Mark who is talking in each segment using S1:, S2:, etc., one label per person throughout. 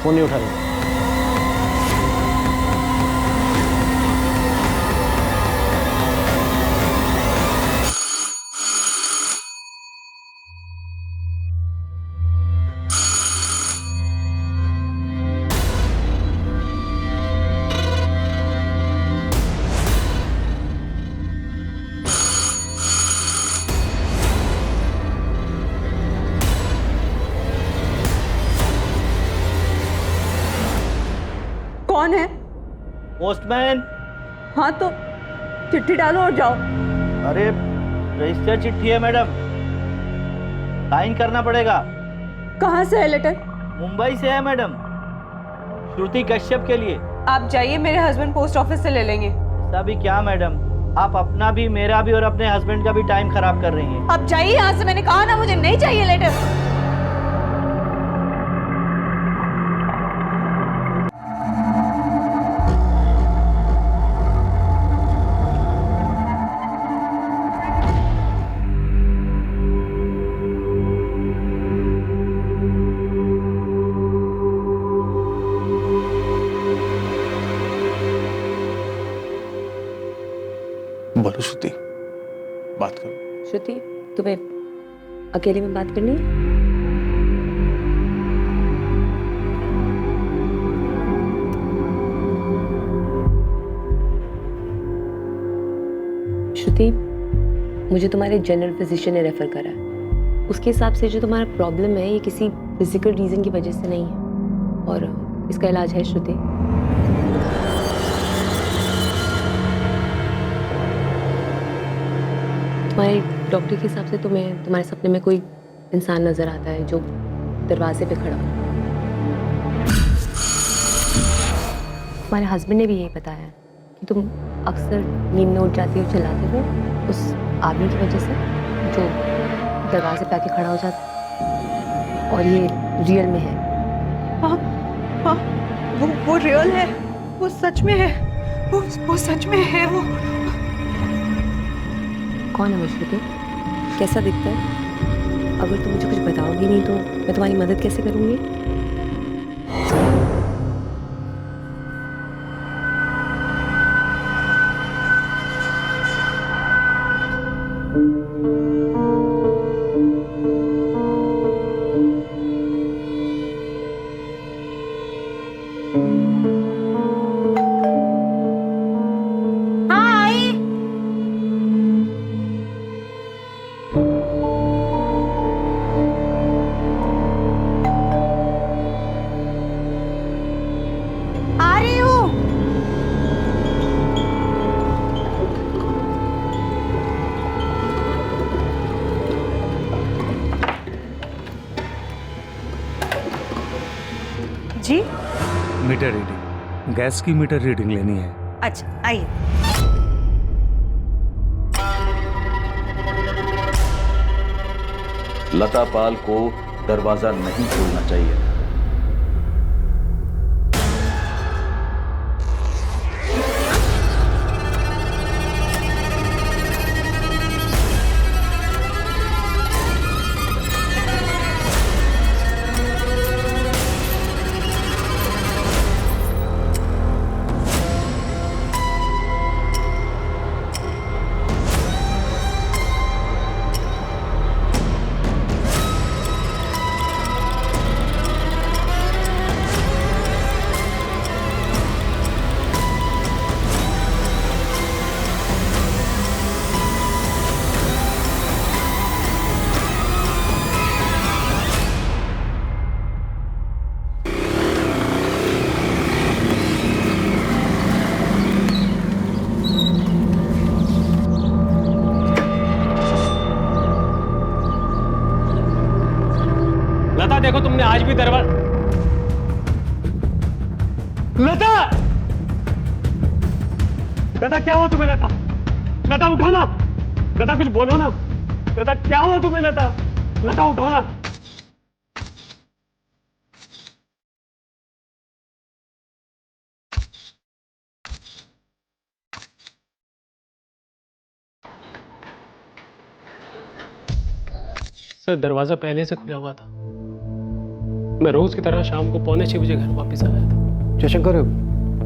S1: Phone नहीं उठा रही।
S2: कौन है?
S1: पोस्टमैन।
S2: हाँ तो चिट्ठी डालो और जाओ।
S1: अरे रजिस्टर चिट्ठी है मैडम, साइन करना पड़ेगा।
S2: कहाँ से है लेटर?
S1: मुंबई से है मैडम, श्रुति कश्यप के लिए।
S2: आप जाइए, मेरे हस्बैंड पोस्ट ऑफिस से ले लेंगे।
S1: ऐसा भी क्या मैडम, आप अपना भी मेरा भी और अपने हस्बैंड का भी टाइम खराब कर रही हैं।
S2: आप जाइए यहाँ से, मैंने कहा ना मुझे नहीं चाहिए लेटर।
S3: बोलो श्रुति, बात करो।
S4: श्रुति, तुम्हें अकेले में बात करनी है? श्रुति, मुझे तुम्हारे जनरल फिजिशियन ने रेफर करा है। उसके हिसाब से जो तुम्हारा प्रॉब्लम है ये किसी फिजिकल रीजन की वजह से नहीं है और इसका इलाज है। श्रुति, तुम्हारे डॉक्टर के हिसाब से तुम्हें तुम्हारे सपने में कोई इंसान नजर आता है जो दरवाजे पे खड़ा हो। तुम्हारे हस्बैंड ने भी यही बताया कि तुम अक्सर नींद में उठ जाती हो चिल्लाते हुए उस आदमी की वजह से जो दरवाजे पे आके खड़ा हो जाता, और ये रियल में है।
S2: हाँ हाँ, वो रियल है, वो सच में है, वो सच में है। वो
S4: कौन है वो श्रुति? कैसा दिखता है? अगर तुम मुझे कुछ बताओगी नहीं तो मैं तुम्हारी मदद कैसे करूँगी?
S2: जी
S5: मीटर रीडिंग, गैस की मीटर रीडिंग लेनी है।
S2: अच्छा आइए।
S6: लता पाल को दरवाजा नहीं खोलना चाहिए।
S1: लता देखो, तुमने आज भी दरवाजा। लता, लता क्या हुआ तुम्हें? लता, लता उठो ना, लता कुछ बोलो ना। लता क्या हुआ तुम्हें? लता, लता उठो ना। सर दरवाजा पहले से खुला हुआ था। मैं रोज की तरह शाम को 5:45 घर वापस आया था।
S7: जयशंकर,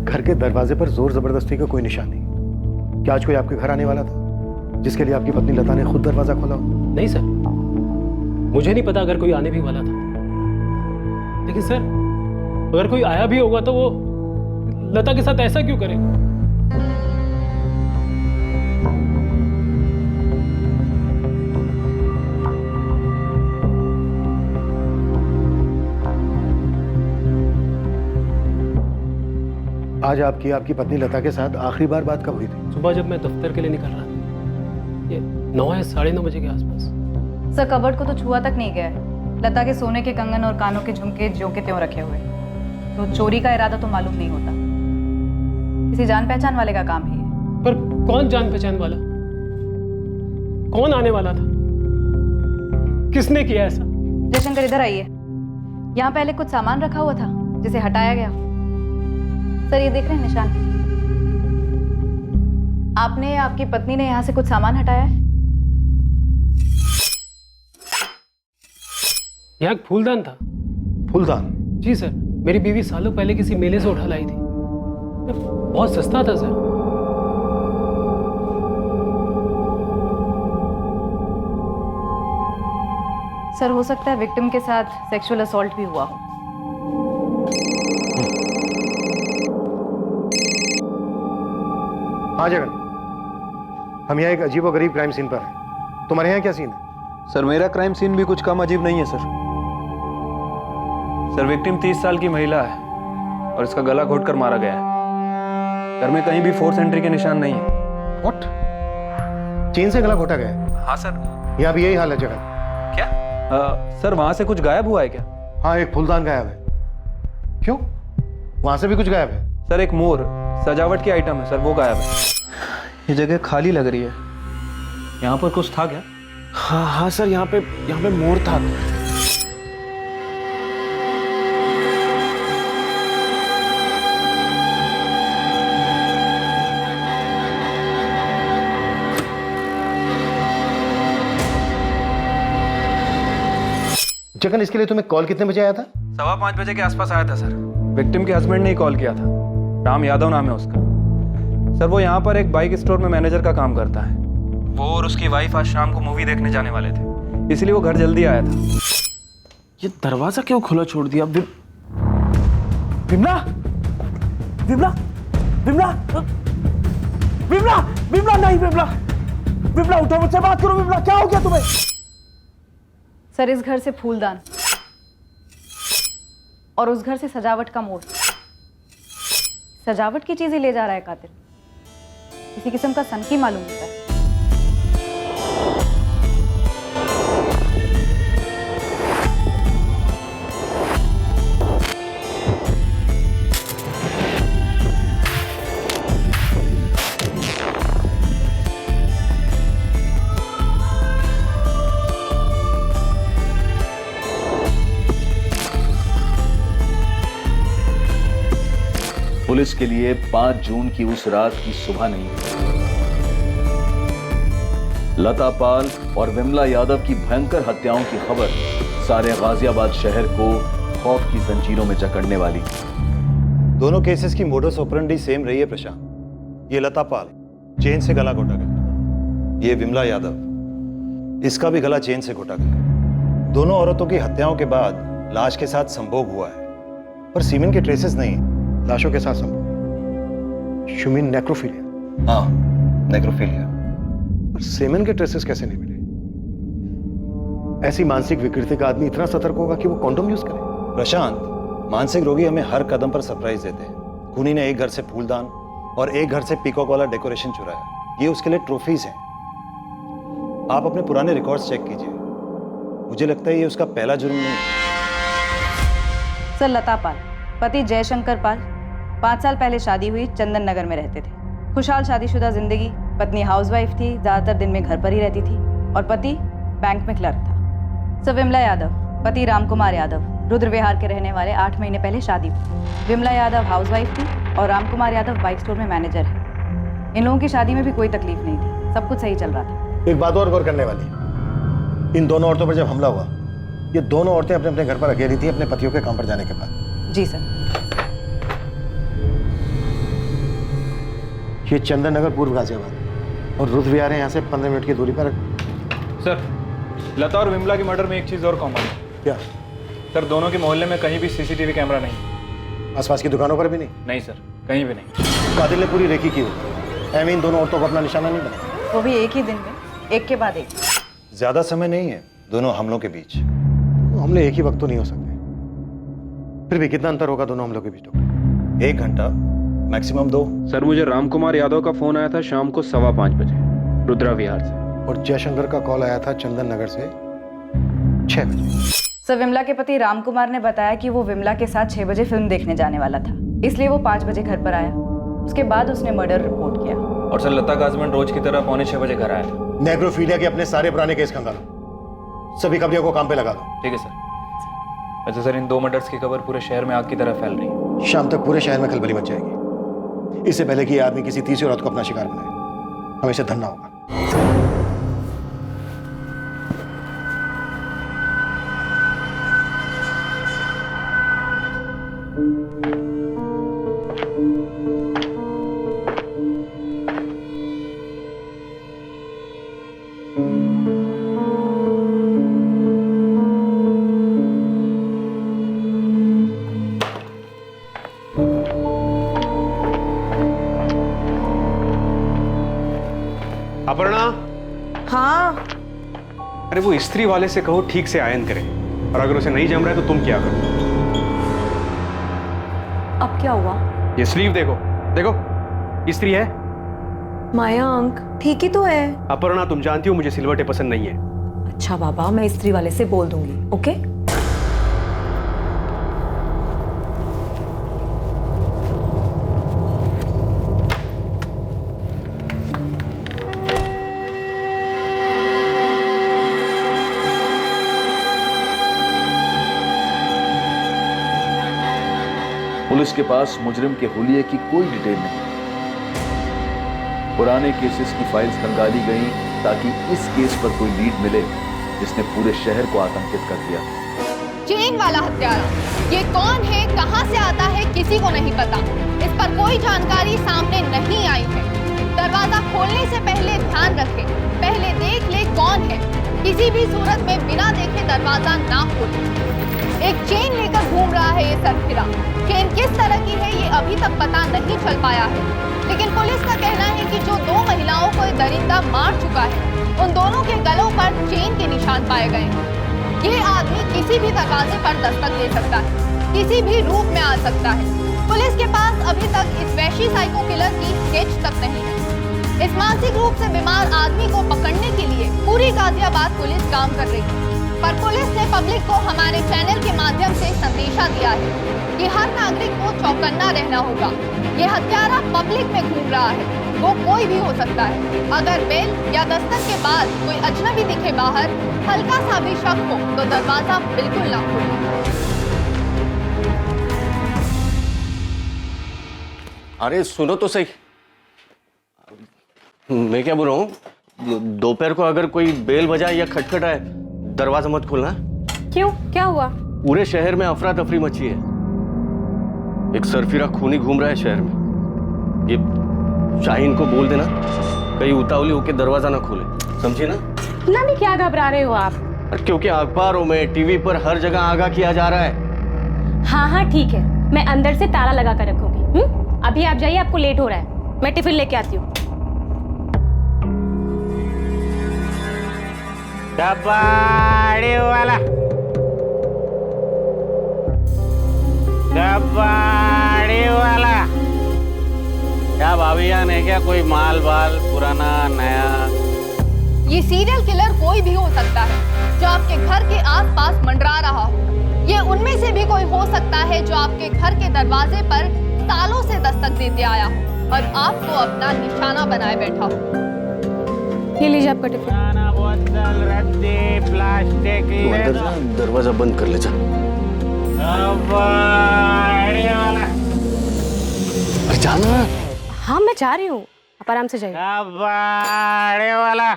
S7: घर के दरवाजे पर जोर जबरदस्ती का कोई निशान नहीं। क्या आज कोई आपके घर आने वाला था जिसके लिए आपकी पत्नी लता ने खुद दरवाजा खोला हो?
S1: नहीं सर, मुझे नहीं पता अगर कोई आने भी वाला था, लेकिन सर अगर कोई आया भी होगा तो वो लता के साथ ऐसा क्यों करेगा?
S7: आज आपकी पत्नी लता के साथ आखिरी बार बात कब हुई थी?
S1: सुबह जब मैं दफ्तर के लिए निकल रहा था, ये 9 या 9:30 बजे के आसपास।
S8: सर कबर्ड को तो छुआ तक नहीं गया है। लता के सोने के कंगन और कानों के झुमके ज्यों के त्यों रखे हुए, तो चोरी का इरादा तो मालूम नहीं होता। किसी जान पहचान वाले का काम है ये।
S1: पर कौन जान पहचान वाला? कौन आने वाला था? किसने किया ऐसा?
S8: जयशंकर इधर आइए। यहाँ पहले कुछ सामान रखा हुआ था जिसे हटाया गया। सर ये देख रहे हैं निशान, आपने आपकी पत्नी ने यहाँ से कुछ सामान हटाया है।
S1: यहाँ एक फूलदान था।
S7: फूलदान?
S1: जी सर, मेरी बीवी सालों पहले किसी मेले से उठा लाई थी। बहुत सस्ता था सर।
S8: सर हो सकता है विक्टिम के साथ सेक्सुअल असॉल्ट भी हुआ हो।
S7: हाँ जगन, हम यहाँ एक अजीब और गरीब क्राइम सीन पर हैं। तुम्हारे यहाँ क्या सीन है?
S3: सर मेरा क्राइम सीन भी कुछ कम अजीब नहीं है सर। सर विक्टिम 30 साल की महिला है और इसका गला घोटकर मारा गया है। घर में कहीं भी फोर्स एंट्री के निशान नहीं है।
S7: व्हाट? चेन से गला घोटा गया है?
S3: हाँ सर।
S7: यहाँ भी यही हाल है जगन।
S3: क्या? सर वहां से कुछ गायब हुआ है क्या?
S7: हाँ, एक फूलदान गायब है। क्यों? वहां से भी कुछ गायब है?
S3: सर एक मोर सजावट की आइटम है सर, वो गायब है। ये जगह खाली लग रही है। यहाँ पर कुछ था क्या?
S9: हाँ सर, यहाँ पे मोर था।
S7: जगन, इसके लिए तुम्हें कॉल कितने बजे आया था?
S3: 5:15 बजे के आसपास आया था सर। विक्टिम के हस्बैंड ने ही कॉल किया था। राम यादव नाम है उसका। सर वो यहाँ पर एक बाइक स्टोर में मैनेजर का काम करता है। वो और उसकी वाइफ आज शाम को मूवी देखने जाने वाले थे, इसलिए वो घर जल्दी आया था।
S9: ये दरवाजा क्यों खुला छोड़ दिया? विमला, विमला, विमला, विमला, विमला, नहीं विमला, विमला उठो, मुझसे बात करो। विमला, क्या हो गया तुम्हें?
S8: सर इस घर से फूलदान और उस घर से सजावट का मोर, सजावट की चीजें ले जा रहा है कातिल। किसी किस्म का सनकी मालूम होता है।
S6: पुलिस के लिए 5 जून की उस रात की सुबह नहीं, लता पाल और विमला यादव की भयंकर हत्याओं की खबर सारे गाजियाबाद शहर को खौफ की जंजीरों में जकड़ने वाली।
S7: दोनों केसेस की मोडस ऑपरेंडी सेम रही है प्रशांत। ये लता पाल, चेन से गला घोटा गया। ये विमला यादव, इसका भी गला चेन से घोटा गया। दोनों औरतों की हत्याओं के बाद लाश के साथ संभोग हुआ है, पर सीमेन के ट्रेसेस नहीं, लाशों के साथ संभोग। शुमिन नेक्रोफिलिया।
S6: हाँ, नेक्रोफिलिया।
S7: पर सेमेन के ट्रेसेस कैसे नहीं मिले? ऐसी मानसिक विकृति का आदमी इतना सतर्क होगा कि वो कॉन्डोम यूज करे?
S10: प्रशांत, मानसिक रोगी हमें हर कदम पर सरप्राइज देते हैं। खूनी ने एक घर से फूलदान और एक घर से पीकॉक वाला डेकोरेशन चुराया। ये उसके लिए ट्रॉफीज हैं। आप अपने पुराने रिकॉर्ड्स चेक कीजिए। मुझे लगता है ये उसका पहला जुर्म नहीं है।
S8: सर लता पाल, पति जयशंकर पाल, 5 साल पहले शादी हुई, चंदन नगर में रहते थे। खुशहाल शादीशुदा जिंदगी। पत्नी हाउसवाइफ थी, ज्यादातर दिन में घर पर ही रहती थी, और पति बैंक में क्लर्क था। सर विमला यादव, पति रामकुमार यादव, रुद्र विहार के रहने वाले, 8 महीने पहले शादी हुई। विमला यादव हाउसवाइफ थी और रामकुमार यादव बाइक स्टोर में मैनेजर है। इन लोगों की शादी में भी कोई तकलीफ नहीं थी, सब कुछ सही चल रहा था।
S7: एक बात और गौर करने वाली, इन दोनों औरतों पर जब हमला हुआ
S11: ये दोनों औरतें अपने अपने घर पर अकेली थी अपने पतियों के काम पर जाने के बाद।
S8: जी सर।
S11: ये चंदन नगर पूर्व गाजियाबाद और रुद्र विहार है यहाँ से 15 मिनट की दूरी पर।
S3: सर, लता और विमला की मर्डर में एक चीज़ और कॉमन है।
S11: क्या?
S3: सर, दोनों के मोहल्ले में कहीं भी सीसीटीवी कैमरा नहीं।
S11: आसपास की दुकानों पर भी नहीं?
S3: नहीं सर, कहीं भी नहीं।
S11: कातिल ने पूरी रेकी की हुई है, इन दोनों औरतों को अपना निशाना नहीं बना।
S8: वो भी एक ही दिन में, एक के बाद एक।
S10: ज्यादा समय नहीं है दोनों हमलों के बीच।
S11: हमले एक ही वक्त तो नहीं हो सकते, फिर भी कितना अंतर होगा दोनों हमलों के बीच?
S10: 1 घंटा, मैक्सिमम 2।
S3: सर, मुझे रामकुमार यादव का फोन आया था शाम को 5:15 बजे रुद्रा विहार से,
S11: और जयशंकर का कॉल आया था चंदन नगर से 6 बजे।
S8: सर, विमला के पति रामकुमार ने बताया कि वो विमला के साथ 6 बजे फिल्म देखने जाने वाला था, इसलिए वो 5 बजे घर पर आया। उसके बाद उसने मर्डर रिपोर्ट किया।
S3: और सर, लता का हस्बैंड रोज की तरह 5:45 बजे घर आया था।
S11: नेग्रोफीलिया के अपने सारे पुराने केस खंगालो, सभी खबरियों को काम पे लगा दो।
S3: ठीक है सर। अच्छा सर, इन 2 मर्डर्स की खबर पूरे शहर में आग की तरह फैल रही है।
S11: शाम तक पूरे शहर में खलबली मच जाएगी, इससे पहले कि ये आदमी किसी तीसरी औरत को अपना शिकार बनाए। हमें इसे धरना होगा।
S12: अपर्णा।
S2: हाँ।
S12: अरे वो स्त्री वाले से कहो ठीक से आयन करे, और अगर उसे नहीं जम रहा है तो तुम क्या करो?
S4: अब क्या हुआ?
S12: ये स्लीव देखो, देखो स्त्री है।
S4: मयंक ठीक ही तो है।
S12: अपर्णा, तुम जानती हो मुझे सिलवटें पसंद नहीं है।
S4: अच्छा बाबा, मैं स्त्री वाले से बोल दूंगी। ओके?
S6: पुलिस के पास मुजरिम के हुलिये की कोई डिटेल नहीं। पुराने केसेस की फाइल्स खंगाली गई ताकि इस केस पर कोई लीड मिले जिसने पूरे शहर को आतंकित कर दिया।
S13: चेन वाला हत्यारा, ये कौन है, कहां से आता है, किसी को नहीं पता। इस पर कोई जानकारी सामने नहीं आई है। दरवाजा खोलने से पहले ध्यान रखें, पहले देख ले कौन है। किसी भी सूरत में बिना देखे दरवाजा ना खोले। एक चेन लेकर घूम रहा है ये सरफिरा। चेन किस तरह की है ये अभी तक पता नहीं चल पाया है, लेकिन पुलिस का कहना है कि जो 2 महिलाओं को ये दरिंदा मार चुका है, उन दोनों के गलों पर चेन के निशान पाए गए हैं। ये आदमी किसी भी दरवाजे पर दस्तक दे सकता है, किसी भी रूप में आ सकता है। पुलिस के पास अभी तक इस वैशी साइको किलर की स्केच तक नहीं है। इस मानसिक रूप से बीमार आदमी को पकड़ने के लिए पूरी गाजियाबाद पुलिस काम कर रही है, पर पुलिस ने पब्लिक को हमारे चैनल के माध्यम से संदेशा दिया है कि हर नागरिक को चौकन्ना रहना होगा। ये हत्यारा पब्लिक में घूम रहा है, वो कोई भी हो सकता है। अगर बेल या दस्तक के बाद कोई अजनबी दिखे बाहर, हल्का सा भी शक हो तो दरवाजा बिल्कुल ना खोले।
S9: अरे सुनो तो सही, मैं क्या बोल रहा हूँ, दोपहर को अगर कोई बेल बजाए या खटखटाए दरवाजा मत खोलना।
S4: क्यों, क्या हुआ?
S9: पूरे शहर में अफरा तफरी मची है। एक सरफिरा खूनी घूम रहा है शहर में। ये शाहीन को बोल देना कहीं उतावली होकर दरवाजा ना खोले, समझे ना?
S4: इतना भी क्या घबरा रहे हो आप?
S9: क्योंकि अखबारों में, टीवी पर हर जगह आगाह किया जा रहा है।
S4: हाँ हाँ ठीक है, मैं अंदर से ताला लगा कर रखूंगी। अभी आप जाइए, आपको लेट हो रहा है। मैं टिफिन लेके आती हूँ।
S14: कबाड़ी वाला, कबाड़ी वाला। क्या भाभी जान है क्या कोई माल बाल पुराना नया?
S13: ये सीरियल किलर कोई भी हो सकता है जो आपके घर के आसपास मंडरा रहा हो। ये उनमें से भी कोई हो सकता है जो आपके घर के दरवाजे पर सालों से दस्तक देते आया हो और आपको अपना निशाना बनाए बैठा हो।
S4: ये लीजिए आपका टिफिन।
S14: बोतल, रद्दी, प्लास्टिक,
S9: दरवाजा बंद कर ले जा।
S14: कबाड़ी वाला।
S9: अरे जाना।
S4: हाँ मैं जा रही हूँ, आप आराम से जाइए।
S14: कबाड़ी वाला।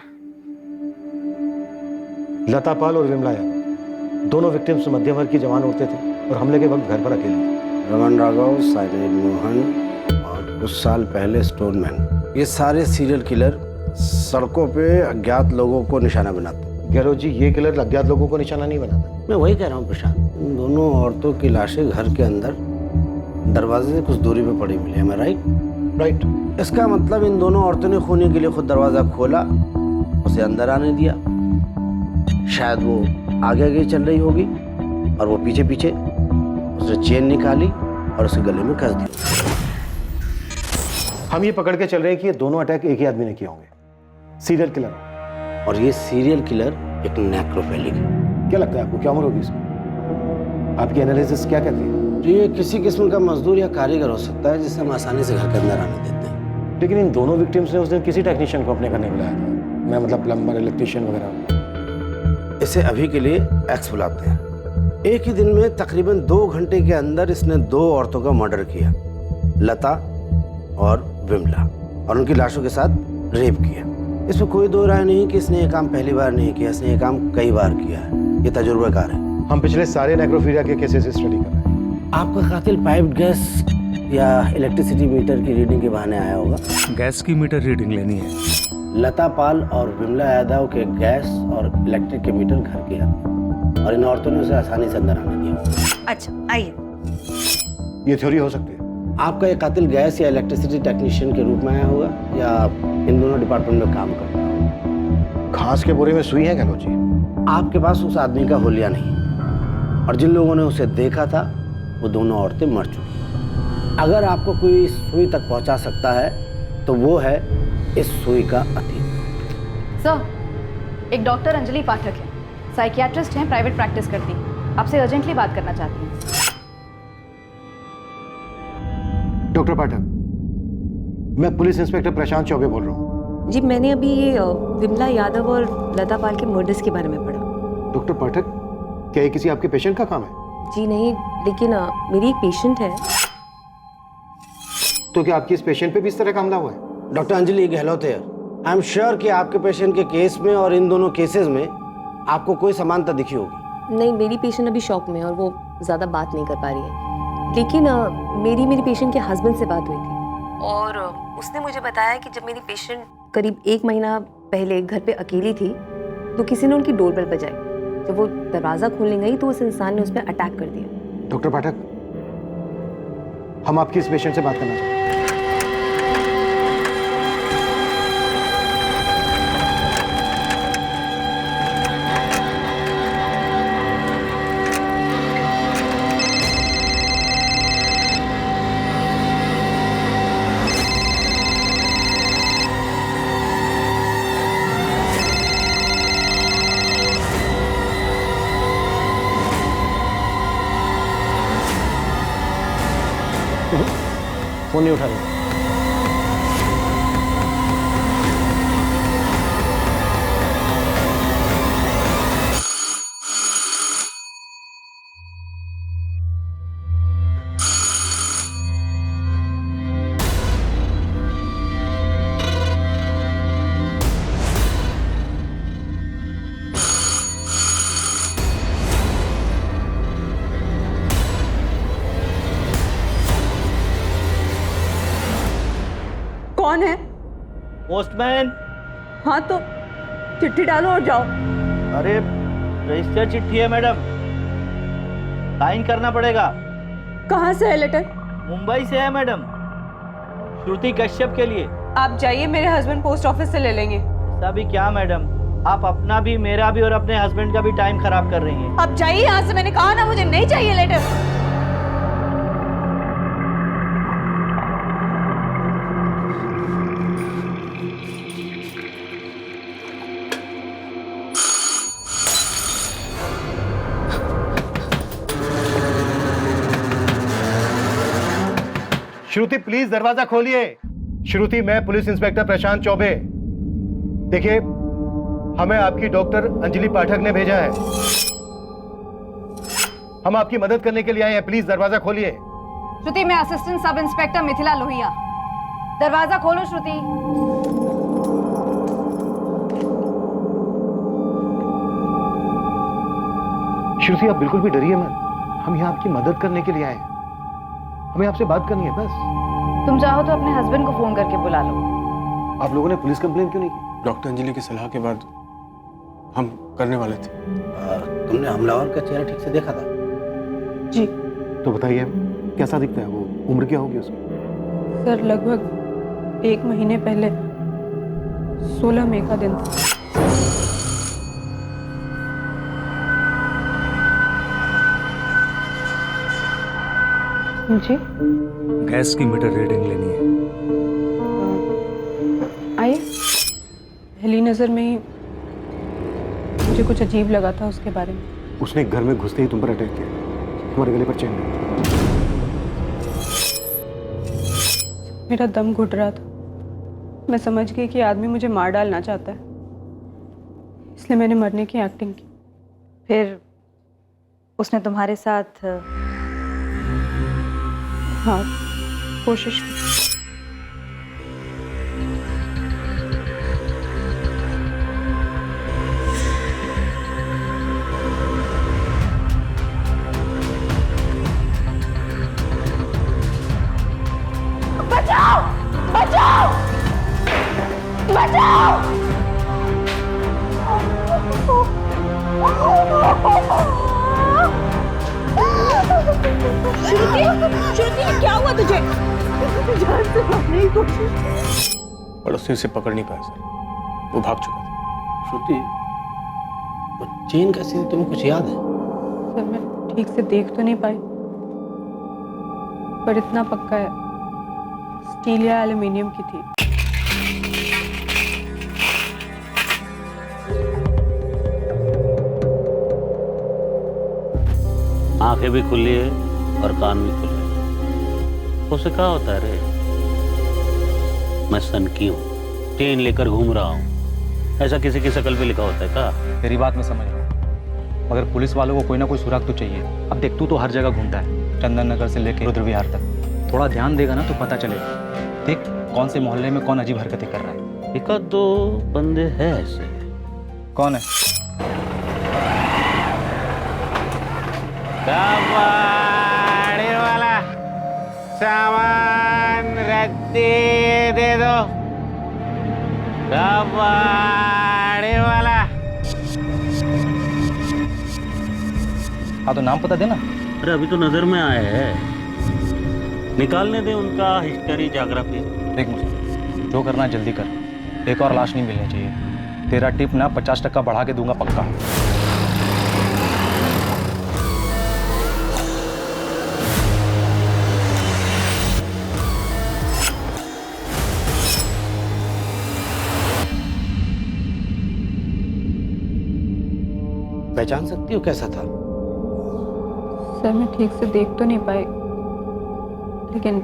S11: लता पाल और विमला यादव दोनों विक्टिम्स मध्य वर्ग की जवान औरतें थे और हमले के वक्त घर पर अकेली थी।
S15: रमन राघव, साइलेंट मोहन और कुछ साल पहले स्टोनमैन, ये सारे सीरियल किलर सड़कों पे अज्ञात लोगों को निशाना बनाते।
S11: गहलोत जी, ये किलर अज्ञात लोगों को निशाना नहीं बनाता।
S15: मैं वही कह रहा हूँ प्रशांत, इन दोनों औरतों की लाशें घर के अंदर दरवाजे से कुछ दूरी पे पड़ी मिली है। मैं राइट? इसका मतलब इन दोनों औरतों ने खूनी के लिए खुद दरवाजा खोला, उसे अंदर आने दिया। शायद वो आगे आगे चल रही होगी और वो पीछे पीछे उसने चेन निकाली और उसके गले में कस दी।
S11: हम ये पकड़ के चल रहे हैं कि ये दोनों अटैक एक ही आदमी ने किए होंगे, सीरियल किलर।
S15: और ये सीरियल किलर एक नेक्रोफिलिक है।
S11: क्या लगता है आपको, क्या उम्र होगी इसकी? आपकी एनालिसिस क्या कहती है?
S15: ये किसी किस्म का मजदूर या कारीगर हो सकता है जिसे हम आसानी से घर के अंदर आने देते हैं।
S11: लेकिन इन दोनों विक्टिम्स ने उस दिन किसी टेक्नीशियन को अपने घर नहीं बुलाया था। मैं मतलब प्लम्बर, इलेक्ट्रीशियन वगैरह।
S15: इसे अभी के लिए एक्स बुलाते हैं। एक ही दिन में तकरीबन 2 घंटे के अंदर इसने 2 औरतों का मर्डर किया, लता और विमला, और उनकी लाशों के साथ रेप किया। इसमें कोई दो राय नहीं कि इसने ये काम पहली बार नहीं किया, इसने ये काम कई बार किया है। ये तजुर्बाकार है।
S11: हम पिछले सारे नेक्रोफीलिया के केसेस स्टडी कर रहे हैं।
S15: आपका कातिल पाइप्ड गैस या इलेक्ट्रिसिटी मीटर की रीडिंग के बहाने आया होगा।
S5: गैस की मीटर रीडिंग लेनी है।
S15: लता पाल और विमला यादव के गैस और इलेक्ट्रिक के मीटर घर के हैं और इन औरतों ने उसे आसानी से अंदर आने दिया।
S2: अच्छा, आइए।
S11: ये थ्योरी हो सकती है।
S15: आपका ये कातिल गैस या इलेक्ट्रिसिटी टेक्नीशियन के रूप में आया होगा या इन दोनों डिपार्टमेंट में काम करता होगा।
S11: घास के बोरे में सुई है गहलोत जी।
S15: आपके पास उस आदमी का होलिया नहीं, और जिन लोगों ने उसे देखा था वो दोनों औरतें मर चुकी। अगर आपको कोई इस सुई तक पहुंचा सकता है तो वो है इस सुई का अतीत।
S8: सर, एक डॉक्टर अंजलि पाठक है, साइकियाट्रिस्ट हैं, प्राइवेट प्रैक्टिस करती, आपसे अर्जेंटली बात करना चाहती हूँ।
S11: डॉक्टर पाठक, मैं पुलिस इंस्पेक्टर प्रशांत चौबे बोल रहा हूँ।
S4: जी, मैंने अभी ये विमला यादव और लता पाल के मर्डर्स के बारे में पढ़ा।
S11: डॉक्टर पाठक, क्या ये किसी आपके पेशेंट का काम है?
S4: जी नहीं, लेकिन मेरी एक पेशेंट है।
S11: तो क्या आपकी इस पेशेंट पे भी इस तरह का हमला हुआ है?
S15: डॉक्टर अंजलि गहलोत है। आई एम श्योर कि आपके पेशेंट के केस में और इन दोनों केसेस में आपको कोई समानता दिखी होगी।
S4: नहीं, मेरी पेशेंट अभी शॉक में है और वो ज़्यादा बात नहीं कर पा रही है। लेकिन मेरी पेशेंट के हस्बैंड से बात हुई थी और उसने मुझे बताया कि जब मेरी पेशेंट करीब 1 महीना पहले घर पे अकेली थी तो किसी ने उनकी डोरबेल बजाई। जब वो दरवाज़ा खोलने गई तो उस इंसान ने उस पर अटैक कर दिया।
S11: डॉक्टर पाठक, हम आपकी इस पेशेंट से बात करना चाहते हैं। फोन नहीं उठा रहे।
S2: कौन है?
S14: पोस्टमैन।
S2: हाँ तो चिट्ठी डालो और जाओ।
S14: अरे रजिस्टर चिट्ठी है मैडम, साइन करना पड़ेगा।
S2: कहाँ से है लेटर?
S14: मुंबई से है मैडम, श्रुति कश्यप के लिए।
S2: आप जाइए, मेरे हस्बैंड पोस्ट ऑफिस से ले लेंगे।
S14: तभी क्या मैडम, आप अपना भी, मेरा भी और अपने हस्बैंड का भी टाइम खराब कर रही हैं।
S2: आप जाइए यहाँ से, मैंने कहा ना मुझे नहीं चाहिए लेटर।
S11: श्रुति, प्लीज दरवाजा खोलिए। श्रुति, मैं पुलिस इंस्पेक्टर प्रशांत चौबे। देखिए, हमें आपकी डॉक्टर अंजलि पाठक ने भेजा है। हम आपकी मदद करने के लिए आए हैं, प्लीज दरवाजा खोलिए।
S8: श्रुति, मैं assistant sub inspector Mithila Lohia. दरवाजा खोलो श्रुति।
S11: श्रुति आप बिल्कुल भी डरिए मत, हम यहाँ आपकी मदद करने के लिए आए हैं। हमें आपसे बात करनी है बस।
S8: तुम चाहो तो अपने हस्बैंड को फोन करके बुला लो।
S11: आप लोगों ने पुलिस कंप्लेन क्यों नहीं की?
S12: डॉक्टर अंजलि की सलाह के बाद हम करने वाले थे।
S15: तुमने हमलावर का चेहरा ठीक से देखा था?
S2: जी
S11: तो बताइए कैसा दिखता है वो, उम्र क्या होगी उसकी?
S2: सर, लगभग 1 महीने पहले 16 मई का दिन था। जी
S5: गैस की मीटर रीडिंग लेनी है।
S2: आइए। पहली नजर में ही मुझे कुछ अजीब लगा था उसके बारे में।
S11: उसने घर में घुसते ही तुम पर अटैक किया, तुम्हारे गले पर चेन नहीं।
S2: मेरा दम घुट रहा था। मैं समझ गई कि आदमी मुझे मार डालना चाहता है, इसलिए मैंने मरने की एक्टिंग की।
S8: फिर उसने तुम्हारे साथ?
S2: हाँ, कोशिश की।
S13: बचाओ! बचाओ! बचाओ!
S2: श्रुति, श्रुति, क्या हुआ तुझे? जान से मारने की कोशिश।
S12: पड़ोसियों से पकड़ नहीं पाया सर, वो भाग चुका था।
S15: श्रुति, वो चेन कैसी थी, तुम्हें कुछ याद है?
S2: सर, मैं ठीक से देख तो नहीं पाई, पर इतना पक्का है स्टील या एल्युमिनियम की थी।
S14: आंखें भी खुली है और कान भी खुले हैं। उसे क्या होता है रे? मैं सन की हूँ, चेन लेकर घूम रहा हूँ, ऐसा किसी की शकल पे लिखा होता है क्या?
S3: तेरी बात मैं समझ रहा हूँ, मगर पुलिस वालों को कोई ना कोई सुराग तो चाहिए। अब देख, तू तो हर जगह घूमता है, चंदन नगर से लेकर रुद्र विहार तक। थोड़ा ध्यान देगा ना तो पता चलेगा। देख कौन से मोहल्ले में कौन अजीब हरकतें कर रहा है।
S14: एक आध दो बंदे हैं ऐसे।
S3: कौन है?
S14: कबाड़ी वाला सामान रद्दी दे दो। कबाड़ी वाला।
S3: हाँ तो नाम पता देना।
S14: अरे अभी तो नजर में आए हैं, निकालने दे उनका हिस्ट्री ज्योग्राफी।
S3: देख मुझे जो करना है जल्दी कर, एक और लाश नहीं मिलनी चाहिए। तेरा टिप ना 50% बढ़ा के दूंगा पक्का।
S15: पहचान सकती हो कैसा था?
S2: सर, मैं ठीक से देख तो नहीं पाई, लेकिन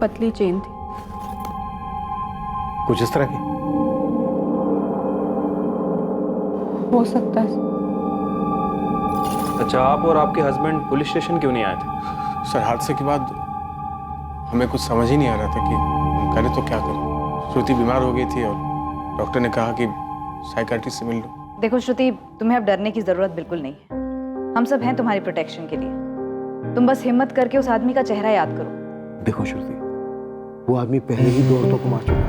S2: पतली चेन थी।
S11: कुछ इस तरह की?
S2: हो सकता है।
S3: अच्छा, आप और आपके हस्बैंड पुलिस स्टेशन क्यों नहीं आए थे?
S12: सर, हादसे के बाद हमें कुछ समझ ही नहीं आ रहा था कि हम करें तो क्या करें। श्रुति बीमार हो गई थी और डॉक्टर ने कहा कि साइकाट्रिस्ट से मिल लो।
S8: देखो श्रुति, तुम्हें अब डरने की जरूरत बिल्कुल नहीं है। हम सब हैं तुम्हारी प्रोटेक्शन के लिए। तुम बस हिम्मत करके उस आदमी का चेहरा याद करो।
S11: देखो श्रुति, वो आदमी पहले ही 2 औरतों को मार चुका है।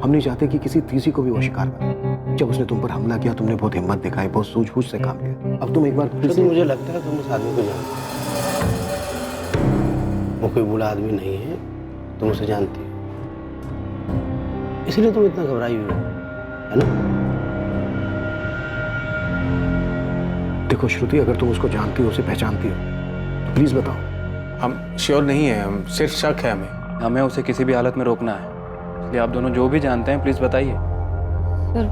S11: हम नहीं चाहते कि किसी तीसरी को भी वो शिकार बने। जब उसने तुम पर हमला किया, तुमने बहुत हिम्मत दिखाई, बहुत सूझबूझ से काम किया। अब तुम एक बार
S15: श्रुति, मुझे लगता है तुम उस आदमी को जानती हो। वो कोई बुरा आदमी नहीं है, तुम उसे जानती हो, इसलिए तुम इतना घबराई हुई हो, है ना?
S11: देखो श्रुति, अगर तुम उसको जानती हो, उसे पहचानती हो, तो प्लीज बताओ।
S12: हम श्योर नहीं है, हम सिर्फ शक है
S3: हमें उसे किसी भी हालत में रोकना है, इसलिए आप दोनों जो भी जानते हैं प्लीज बताइए।
S2: सर,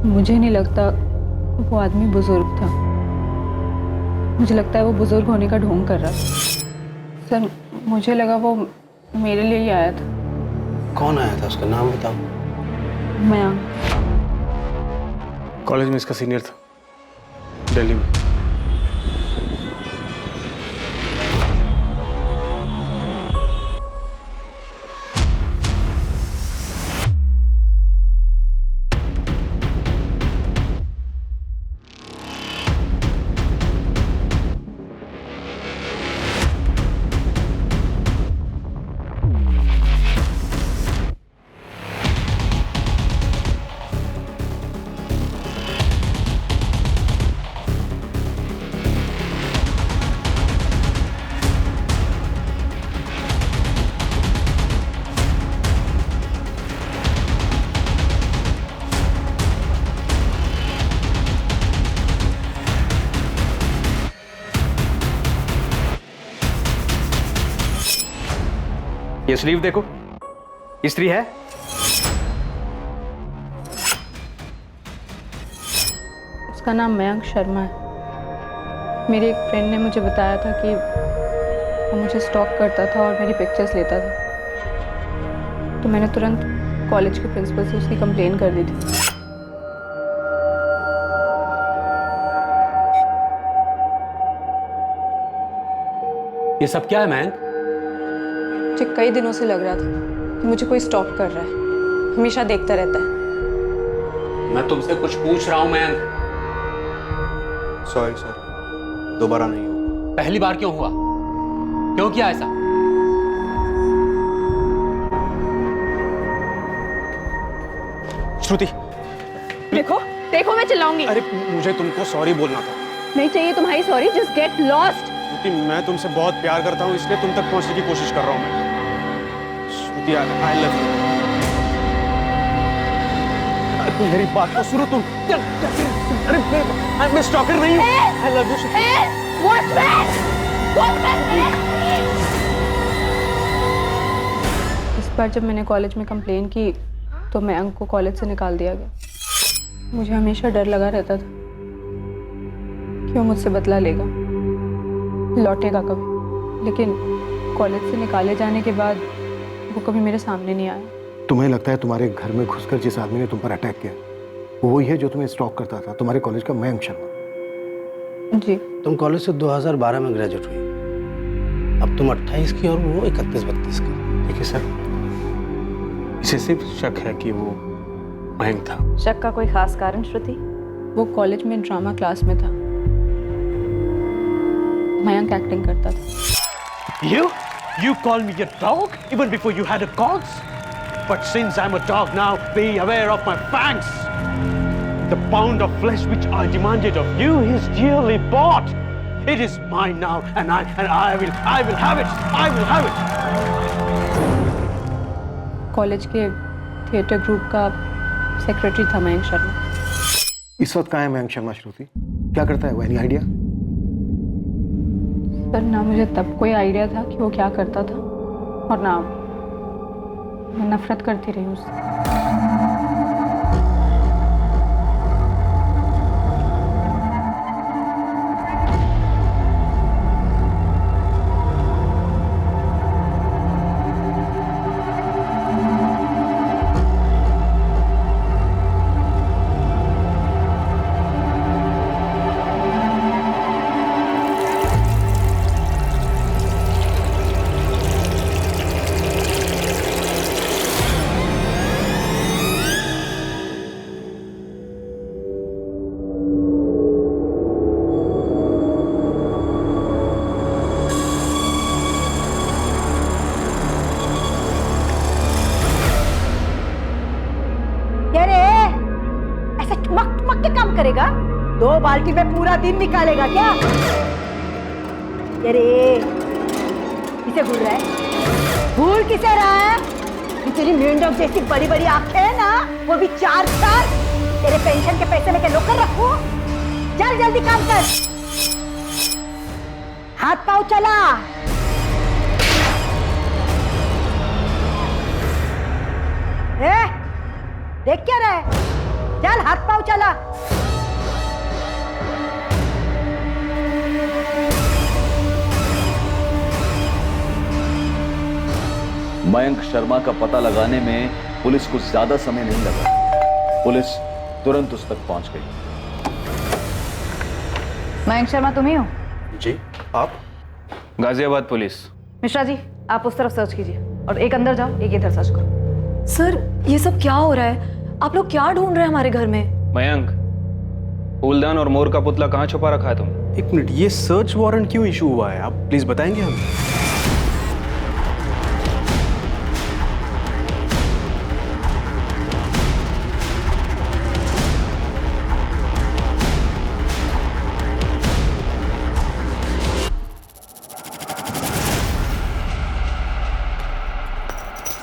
S2: मुझे नहीं लगता वो आदमी बुजुर्ग था। मुझे लगता है वो बुजुर्ग होने का ढोंग कर रहा था। सर, मुझे लगा वो मेरे लिए ही आया था।
S15: कौन आया था? उसका नाम बताओ।
S2: मयांक।
S12: कॉलेज में इसका सीनियर था, दिल्ली में।
S3: ये स्लीव देखो, इस्त्री है?
S2: उसका नाम मयंक शर्मा है। मेरी एक फ्रेंड ने मुझे बताया था कि वो मुझे स्टॉक करता था और मेरी पिक्चर्स लेता था, तो मैंने तुरंत कॉलेज के प्रिंसिपल से उसकी कंप्लेन कर दी थी।
S1: ये सब क्या है मयंक?
S2: मुझे कई दिनों से लग रहा था कि मुझे कोई स्टॉक कर रहा है, हमेशा देखता रहता है।
S1: मैं तुमसे कुछ पूछ रहा हूं मयंक।
S11: सॉरी सर, दोबारा नहीं हो।
S1: पहली बार क्यों हुआ? क्यों किया ऐसा?
S12: श्रुति,
S13: देखो देखो, मैं चिल्लाऊंगी।
S12: अरे मुझे तुमको सॉरी बोलना था।
S13: नहीं चाहिए तुम्हारी सॉरी, जस्ट गेट लॉस्ट।
S12: श्रुति, मैं तुमसे बहुत प्यार करता हूँ, इसलिए तुम तक पहुंचने की कोशिश कर रहा हूँ मैं। श्रुति, आई लव यू। मेरी बात तो सुनो तुम। अरे मैं स्टॉकर नहीं हूँ। I love you.
S2: इस बार जब मैंने कॉलेज में कंप्लेन की तो मयंक को कॉलेज से निकाल दिया गया। मुझे हमेशा डर लगा रहता था कि वो मुझसे बदला लेगा, लौटेगा कभी, लेकिन कॉलेज से निकाले जाने के बाद वो कभी मेरे सामने नहीं आया।
S11: तुम्हें लगता है तुम्हारे घर में घुसकर जिस आदमी ने तुम पर अटैक किया वो वही है जो तुम्हें स्टॉक करता था, तुम्हारे कॉलेज का मयंक शर्मा?
S2: जी।
S15: तुम कॉलेज से 2012 में ग्रेजुएट हुई, अब तुम 28 की और वो 31-32 की।
S12: देखिए सर, इसे सिर्फ शक है कि वो मयंक था।
S8: शक का कोई खास कारण श्रुति?
S2: वो कॉलेज में ड्रामा क्लास में था, मयंक एक्टिंग करता था।
S5: You call me a dog even before you had a cause? But since I'm a dog now, be aware of my fangs. The pound of flesh which I demanded of you is dearly bought. It is mine now, and I will have it. I will have it.
S2: College के theatre group का secretary था मयंक शर्मा।
S11: इस वक्त कहाँ है मयंक शर्मा श्रुति? क्या करता है वो? Any idea?
S2: पर ना मुझे तब कोई आइडिया था कि वो क्या करता था, और ना मैं नफरत करती रही उससे।
S16: करेगा? 2 बाल्टी में पूरा दिन निकालेगा क्या? अरे किसे भूल रहा है? भूल किसे रहा है? तेरी मेंढक जैसी बड़ी बड़ी आंखें है ना, वो भी 4-4। तेरे पेंशन के पैसे में क्या लोकर रखूं? चल जल्दी काम कर, हाथ पाँव चला। देख क्या रहा है? चल हाथ पाँव चला।
S6: मयंक शर्मा का पता लगाने में पुलिस को ज्यादा समय नहीं लगा। पुलिस तुरंत उस तक पहुंच गई।
S8: मयंक शर्मा तुम ही हो?
S3: जी। आप? गाजियाबाद पुलिस।
S8: मिश्रा जी, आप उस तरफ सर्च कीजिए और एक अंदर जाओ, एक इधर सर्च करो।
S4: सर, ये सब क्या हो रहा है? आप लोग क्या ढूंढ रहे हैं हमारे घर में?
S3: मयंक, फूलदान और मोर का पुतला कहाँ छुपा रखा है तुमने?
S12: एक मिनट, ये सर्च वारंट क्यों इशू हुआ है? आप प्लीज बताएंगे हमें।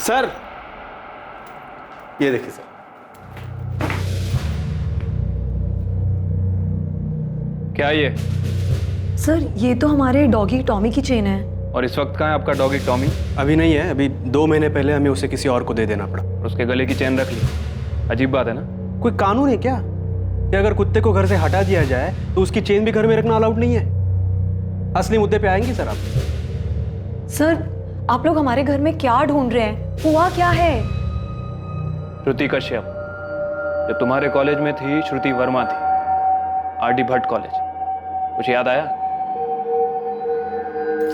S12: सर, ये देखिए सर।
S3: क्या ये?
S4: सर, ये तो हमारे डॉगी टॉमी की चेन है।
S3: और इस वक्त कहाँ है आपका डॉगी टॉमी?
S5: अभी नहीं है, अभी 2 महीने पहले हमें उसे किसी और को दे देना पड़ा।
S3: और उसके गले की चेन रख ली। अजीब बात है ना।
S5: कोई कानून है क्या कि अगर कुत्ते को घर से हटा दिया जाए तो उसकी चेन भी घर में रखना अलाउड नहीं है? असली मुद्दे पे आएंगे सर आप।
S4: सर आप लोग हमारे घर में क्या ढूंढ रहे हैं? हुआ क्या है?
S3: श्रुति कश्यप, जो तुम्हारे कॉलेज में थी श्रुति वर्मा थी, आरडी भट्ट कॉलेज। कुछ याद आया?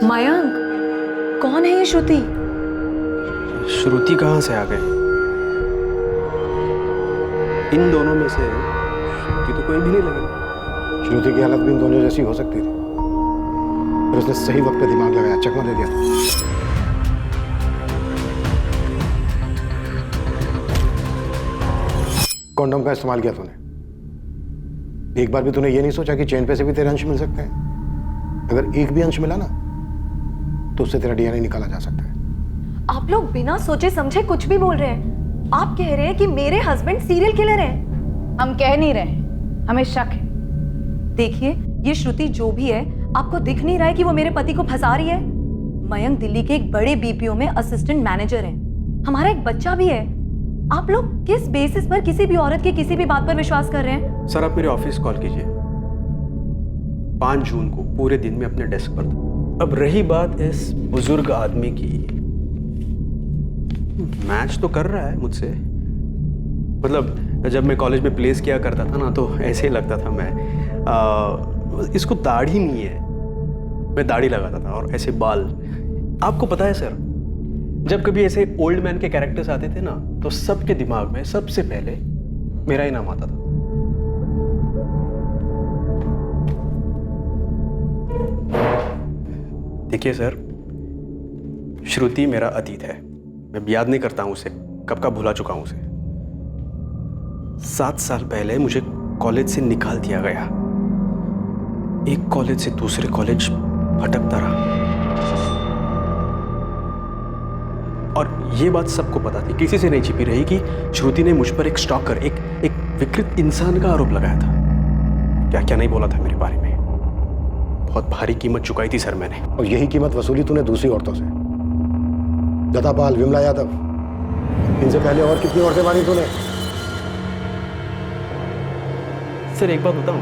S4: मयंक, कौन है ये श्रुति?
S5: श्रुति कहाँ से आ गए? इन दोनों में से श्रुति तो कोई भी नहीं लगी।
S11: श्रुति की हालत भी इन दोनों जैसी हो सकती थी, पर उसने सही वक्त पे दिमाग लगाया, चकमा दे दिया। कॉन्डोम का इस्तेमाल किया तूने। एक बार भी तूने ये नहीं सोचा कि चेन पे से भी तेरे अंश मिल सकते हैं? अगर एक भी अंश मिला ना तो उससे तेरा डीएनए निकाला जा सकता है।
S4: आप लोग बिना सोचे समझे कुछ भी बोल रहे हैं। आप कह रहे हैं कि मेरे हस्बैंड सीरियल किलर हैं।
S8: हम कह नहीं रहे, हमें शक है।
S4: देखिए, ये श्रुति जो भी है, आपको दिख नहीं रहा है कि वो मेरे पति को फंसा रही है? मयंक दिल्ली के एक बड़े बीपीओ में असिस्टेंट मैनेजर हैं। हमारा एक बच्चा भी है। आप लोग किस बेसिस पर किसी भी औरत की किसी भी बात पर विश्वास कर रहे हैं?
S5: सर आप मेरे ऑफिस कॉल कीजिए 5 जून को पूरे दिन में अपने डेस्क पर था। अब रही बात इस बुजुर्ग आदमी की, मैच तो कर रहा है मुझसे। मतलब जब मैं कॉलेज में प्लेस किया करता था ना तो ऐसे ही लगता था मैं। इसको दाढ़ी नहीं है, मैं दाढ़ी लगाता था और ऐसे बाल। आपको पता है सर, जब कभी ऐसे ओल्ड मैन के कैरेक्टर्स आते थे ना तो सबके दिमाग में सबसे पहले मेरा ही नाम आता था। देखिए सर, श्रुति मेरा अतीत है। मैं याद नहीं करता हूं उसे, कब का भुला चुका हूं उसे। 7 साल पहले मुझे कॉलेज से निकाल दिया गया। एक कॉलेज से दूसरे कॉलेज भटकता रहा और ये बात सबको पता थी, किसी से नहीं छिपी रही कि श्रुति ने मुझ पर एक स्टॉकर, एक विकृत इंसान का आरोप लगाया था। क्या क्या नहीं बोला था मेरे बारे में। बहुत भारी कीमत चुकाई थी सर मैंने।
S11: और यही कीमत वसूली तूने दूसरी औरतों से। लता पाल, विमला यादव, इनसे पहले और कितनी औरतें मारी तूने?
S5: सर एक बात बताऊं,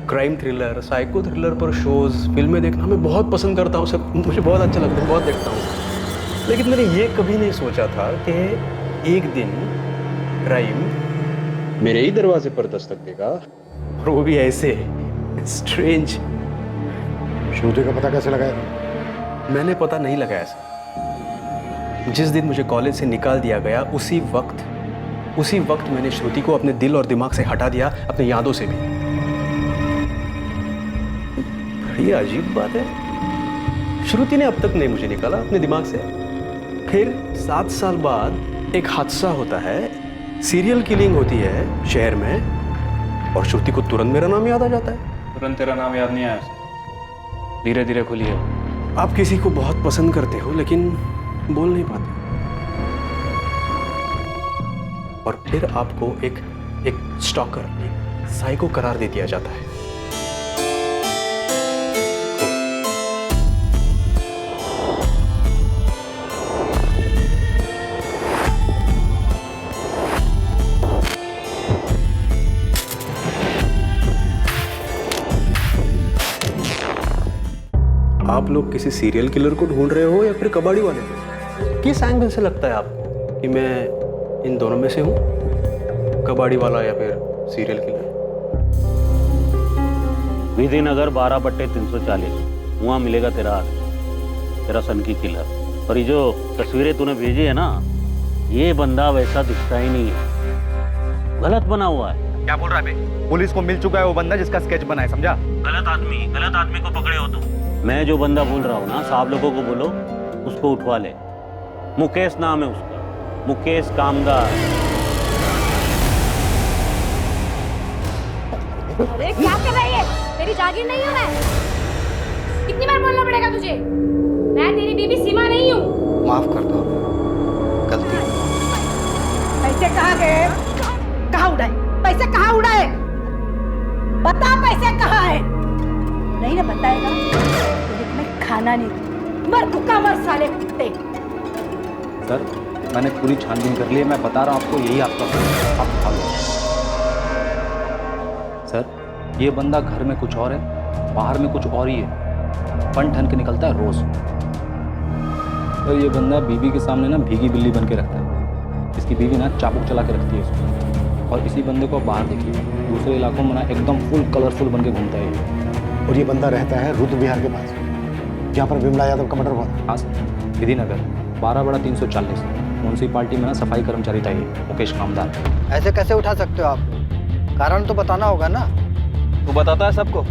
S5: क्राइम थ्रिलर, साइको थ्रिलर पर शोज, फिल्में देखना मैं बहुत पसंद करता हूं सर। मुझे बहुत अच्छा लगता है, बहुत देखता हूं। लेकिन मैंने ये कभी नहीं सोचा था कि एक दिन क्राइम मेरे ही दरवाजे पर दस्तक देगा, और वो भी ऐसे स्ट्रेंज।
S11: श्रुति का पता कैसे लगाया?
S5: मैंने पता नहीं लगाया सर। जिस दिन मुझे कॉलेज से निकाल दिया गया उसी वक्त मैंने श्रुति को अपने दिल और दिमाग से हटा दिया, अपनी यादों से भी। बड़ी अजीब बात है, श्रुति ने अब तक नहीं मुझे निकाला अपने दिमाग से। फिर 7 साल बाद एक हादसा होता है, सीरियल किलिंग होती है शहर में, और श्रुति को तुरंत मेरा नाम याद आ जाता है।
S3: तुरंत तेरा नाम याद नहीं आया, धीरे धीरे खुली है।
S5: आप किसी को बहुत पसंद करते हो लेकिन बोल नहीं पाते, और फिर आपको एक स्टॉकर, एक साइको करार दे दिया जाता है। आप लोग किसी सीरियल किलर को ढूंढ रहे हो या फिर कबाड़ी वाले को? किस एंगल से लगता है आपको कि मैं इन दोनों में से हूँ, कबाड़ी वाला या फिर सीरियल किलर?
S14: विधिनगर 12/340, वहाँ मिलेगा तेरा आदमी, तेरा सन की किलर। और ये जो तस्वीरें तूने भेजी है ना, ये बंदा वैसा दिखता ही नहीं है, गलत बना हुआ है।
S3: क्या बोल रहा है बे? पुलिस को मिल चुका है वो बंदा जिसका स्केच बना है, समझा?
S14: गलत आदमी को पकड़े हो तुम। मैं जो बंदा बोल रहा हूँ ना, साहब लोगों को बोलो उसको उठवा ले। मुकेश नाम है उसका, मुकेश कामदार।
S13: अरे क्या कर रही है? तेरी जागीर नहीं हूँ मैं। कितनी बार बोलना पड़ेगा तुझे? मैं तेरी बीबी सीमा नहीं हूँ।
S15: माफ कर दो, गलती।
S16: पैसे कहाँ गए? कहाँ उड़ाए? पैसे कहाँ उड़ाए? बता पैसे कहाँ है? नहीं ना बताएगा तो खाना नहीं। मर कुत्ता मर साले कुत्ते।
S3: सर मैंने पूरी छानबीन कर ली है, मैं बता रहा हूँ आपको, यही आपका आप उठा लो। सर ये बंदा घर में कुछ और है, बाहर में कुछ और ही है, बन ठन के निकलता है रोज। सर ये बंदा बीवी के सामने ना भीगी बिल्ली बन के रखता है, इसकी बीवी ना चाबुक चला के रखती है इसको। और इसी बंदे को बाहर देखिए, दूसरे इलाकों में ना एकदम फुल कलरफुल बन के घूमता है।
S11: और ये बंदा रहता है रुद्र विहार के पास, जहाँ पर विमला यादव का मर्डर हुआ था।
S3: हाँ सर, विधि नगर 12/340 म्यूनसिपालिटी में ना सफाई कर्मचारी था ये मुकेश कामदार।
S15: ऐसे कैसे उठा सकते हो आप? कारण तो बताना होगा ना।
S3: तू बताता है सबको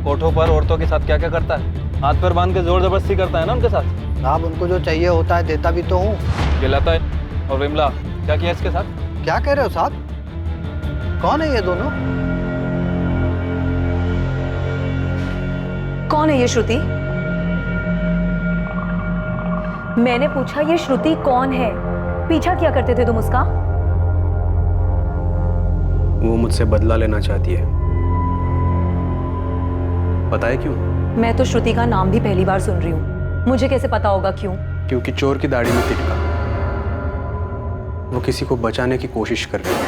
S3: कोठों पर औरतों के साथ क्या क्या करता है, हाथ पैर बांध के जोर जबरदस्ती करता है ना उनके साथ।
S15: साहब उनको जो चाहिए होता है देता भी तो हूँ।
S3: ये लता है और विमला क्या किया इसके साथ?
S15: क्या कह रहे हो साहब? कौन है ये दोनों?
S4: कौन है ये श्रुति? मैंने पूछा ये श्रुति कौन है? पीछा क्या करते थे तुम उसका?
S11: वो मुझसे बदला लेना चाहती है। पता है क्यों?
S4: मैं तो श्रुति का नाम भी पहली बार सुन रही हूँ, मुझे कैसे पता होगा क्यों?
S11: क्योंकि चोर की दाढ़ी में तिटका। वो किसी को बचाने की कोशिश कर रही है।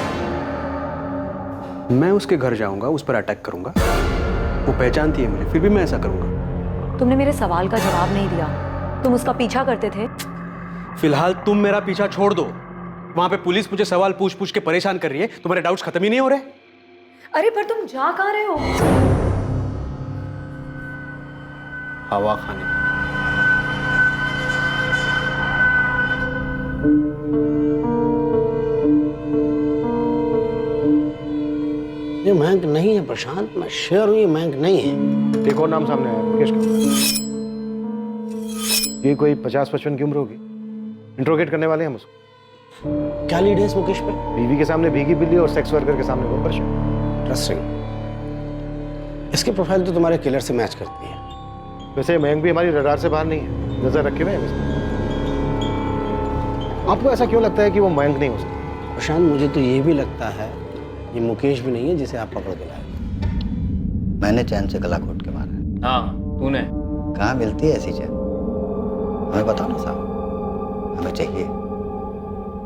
S11: मैं उसके घर जाऊंगा, उस पर अटैक करूंगा। वो पहचानती है मुझे, फिर भी मैं ऐसा करूंगा।
S4: तुमने मेरे सवाल का जवाब नहीं दिया। तुम उसका पीछा करते थे?
S11: फिलहाल तुम मेरा पीछा छोड़ दो। वहां पे पुलिस मुझे सवाल पूछ पूछ के परेशान कर रही है, तुम्हारे डाउट्स खत्म ही नहीं हो रहे।
S4: अरे पर तुम जा कहाँ रहे हो?
S11: हवा खाने।
S15: ये मयंक नहीं है प्रशांत, मैं श्योर हूँ ये मयंक नहीं है।
S11: एक और नाम सामने आया, मुकेश का। ये कोई 50-55 की उम्र होगी। इंट्रोगेट करने वाले हैं हम उसको।
S15: क्या लीड है इस मुकेश पे?
S11: बीवी के सामने भीगी बिल्ली और सेक्स वर्कर के सामने वो पर्सन।
S15: इंटरेस्टिंग। इसकी प्रोफाइल तो तुम्हारे किलर से मैच करती है।
S11: वैसे मयंक भी हमारी रडार से बाहर नहीं है, नजर रखे हुए हैं इसमें। आपको ऐसा क्यों लगता है कि वो मयंक नहीं हो सकता?
S15: प्रशांत मुझे तो ये भी लगता है ये मुकेश भी नहीं है जिसे आप पकड़ के लाए। मैंने चैन से गला घोट के मारा।
S3: हाँ तूने।
S15: कहाँ मिलती है ऐसी चैन? हमें बताओ ना साहब, हमें चाहिए।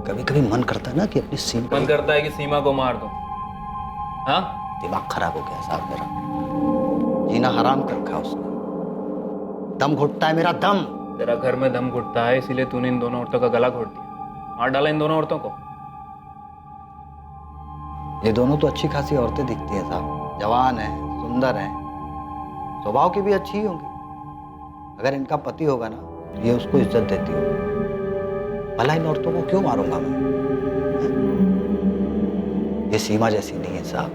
S15: कभी कभी मन करता है ना कि अपनी सीमा,
S3: मन करता है कि सीमा को मार दो। हाँ
S15: दिमाग खराब हो गया साहब मेरा, जीना हराम कर रखा उसने। दम घुटता है मेरा दम।
S3: तेरा घर में दम घुटता है, इसीलिए तूने इन दोनों औरतों का गला घोट दिया, मार डाला इन दोनों औरतों को।
S15: ये दोनों तो अच्छी खासी औरतें दिखती हैं साहब, जवान है, सुंदर है, स्वभाव की भी अच्छी ही होंगी। अगर इनका पति होगा ना ये उसको इज्जत देती होगी। भला इन औरतों को क्यों मारूंगा मैं? ये सीमा जैसी नहीं है साहब।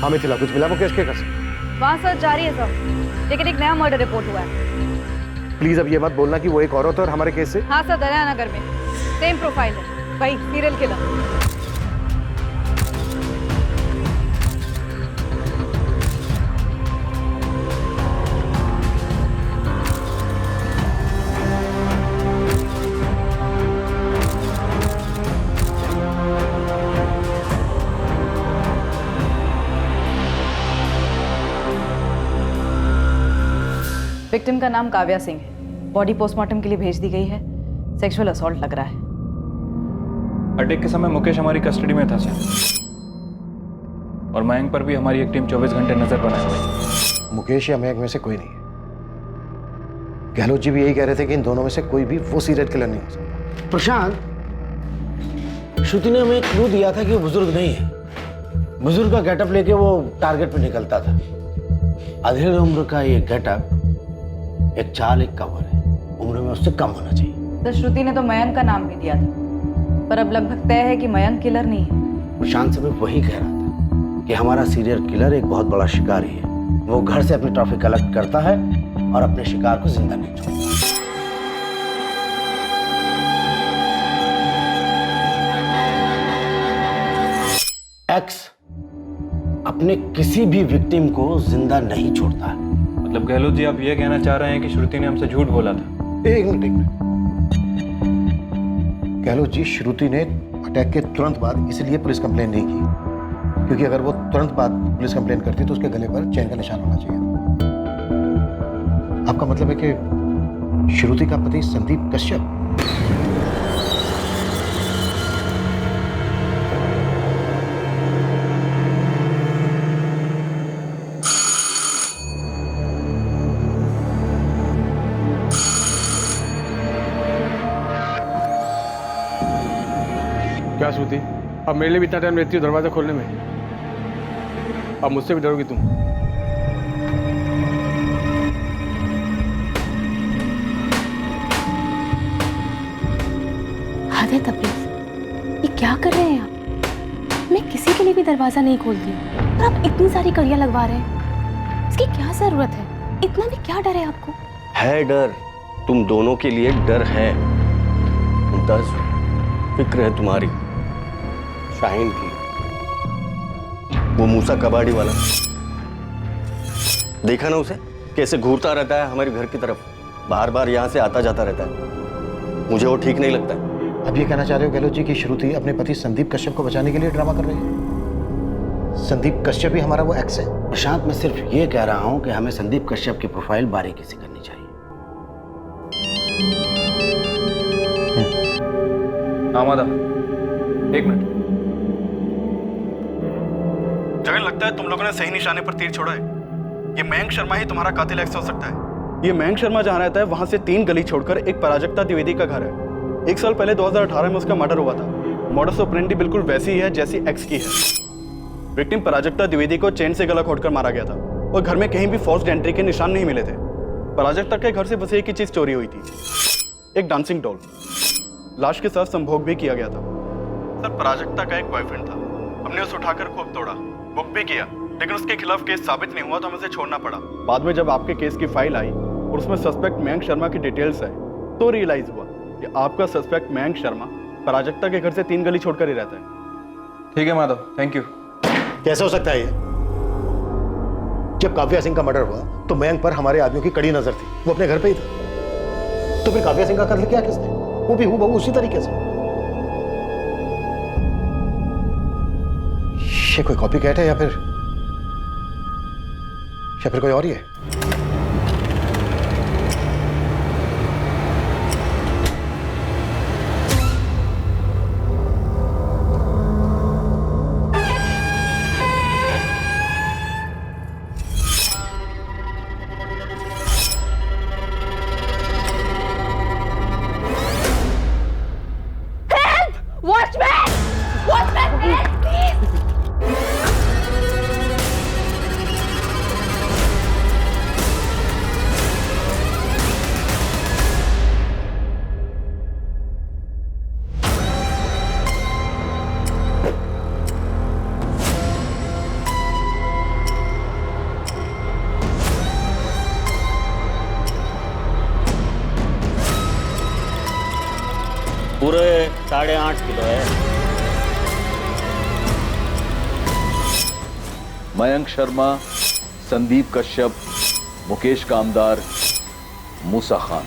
S11: हाँ मिथिला, कुछ मिला मुकेश के घर से?
S8: वहाँ सर्च जारी है सर, लेकिन एक नया मर्डर रिपोर्ट हुआ है।
S11: प्लीज अब ये मत बोलना कि वो एक औरत है और हमारे केस से।
S8: हाँ सर, दरियानगर में सेम प्रोफाइल है, वही सीरियल किलर। विक्टिम का नाम काव्या सिंह है। बॉडी पोस्टमार्टम के लिए भेज दी गई है। सेक्सुअल असॉल्ट लग रहा है।
S3: अटैक के समय मुकेश हमारी कस्टडी में था सर, और मयंक पर भी हमारी एक टीम 24 घंटे नजर बनाए हुई है।
S11: मुकेश या मयंक में से कोई नहीं है। गहलोत जी भी यही कह रहे थे कि इन दोनों में से कोई भी वो सीरियल किलर नहीं हो सकता।
S15: प्रशांत, श्रुति ने हमें क्लू दिया था कि वो बुजुर्ग नहीं है। बुजुर्ग का गेटअप लेके वो टारगेट पे निकलता था। अधेड़ उम्र का ये गेटअप एक चाल, एक कवर है। उम्र में उससे कम होना चाहिए।
S8: तो श्रुति ने तो मयंक का नाम भी दिया था, पर अब लगभग तय है कि मयंक किलर नहीं है।
S15: प्रशांत से मैं वही कह रहा था कि हमारा सीरियल किलर एक बहुत बड़ा शिकारी है। वो घर से अपनी ट्रॉफी कलेक्ट करता है और अपने शिकार को जिंदा नहीं छोड़ता। एक्स अपने किसी भी विक्टिम को जिंदा नहीं छोड़ता है।
S3: मतलब गहलोत जी आप ये कहना चाह रहे हैं कि श्रुति ने हमसे झूठ बोला था?
S11: एक मिनट। गहलोत जी, श्रुति ने अटैक के तुरंत बाद इसलिए पुलिस कंप्लेन नहीं की
S17: क्योंकि अगर वो तुरंत बाद पुलिस कंप्लेन करती तो उसके गले पर चेन का निशान होना चाहिए। आपका मतलब है कि श्रुति का पति संदीप कश्यप?
S12: क्या श्रुति, अब मेरे लिए भी इतना टाइम लेती हो दरवाजा खोलने में? अब मुझसे भी डरोगी तुम?
S4: हद है तबरेज़, ये क्या कर रहे हैं आप? मैं किसी के लिए भी दरवाजा नहीं खोलती हूँ और आप इतनी सारी कड़ियाँ लगवा रहे हैं। इसकी क्या जरूरत है? इतना भी क्या डर है आपको?
S9: है डर, तुम दोनों के लिए डर है। मुमताज, फिक्र है तुम्हारी शाहीन की। वो मूसा कबाड़ी वाला, देखा ना उसे कैसे घूरता रहता है हमारे घर की तरफ, बार बार यहाँ से आता जाता रहता है। मुझे वो ठीक नहीं लगता है।
S17: अब ये कहना चाह रहे हो गहलोत जी कि श्रुति अपने पति संदीप कश्यप को बचाने के लिए ड्रामा कर रही है? संदीप कश्यप ही हमारा वो एक्स है।
S15: प्रशांत, मैं सिर्फ ये कह रहा हूँ कि हमें संदीप कश्यप की प्रोफाइल बारीकी से करनी चाहिए।
S3: आमादा, एक मिनट।
S6: जगन, लगता है तुम लोगों ने सही निशाने पर तीर छोड़ा है। ये मयंक शर्मा ही तुम्हारा कातिल एक्स हो सकता है।
S3: ये मयंक शर्मा जहाँ रहता है वहां से 3 गली छोड़कर एक पराजक्ता द्विवेदी का घर है। 1 साल पहले 2018 में उसका मर्डर हुआ था। मॉडस ऑपरेंडी बिल्कुल वैसी ही है जैसी एक्स की है। विक्टिम पराजक्ता द्विवेदी को चेन से गला घोटकर मारा गया था और घर में कहीं भी फोर्स्ड एंट्री के निशान नहीं मिले थे। पराजक्ता के घर से बस एक ही चीज चोरी हुई थी, एक डांसिंग डॉल। लाश के साथ संभोग भी किया गया था। सर, पराजक्ता का एक बॉयफ्रेंड था, हमने उसे उठाकर खूब तोड़ा, बुक भी किया, लेकिन उसके खिलाफ केस साबित नहीं हुआ तो हमें उसे छोड़ना पड़ा। बाद में जब आपके केस की फाइल आई और उसमें सस्पेक्ट मयंक शर्मा की डिटेल्स है तो रियलाइज हुआ कि आपका सस्पेक्ट मयंक शर्मा पराजक्ता के घर से 3 गली छोड़कर ही रहता है। ठीक है माधव, थैंक यू।
S17: कैसे हो सकता है ये? जब काव्या सिंह का मर्डर हुआ तो मयंक पर हमारे आदमियों की कड़ी नजर थी, वो अपने घर पे ही था। तो फिर काव्या सिंह का कत्ल किया किसने? वो भी हूबहू उसी तरीके से। ये कोई कॉपी कैट है या फिर कोई और ही है?
S13: Watchman! Watchman, help, please!
S14: पूरे 8.5 किलो है।
S6: मयंक शर्मा, संदीप कश्यप, मुकेश कामदार, मूसा खान।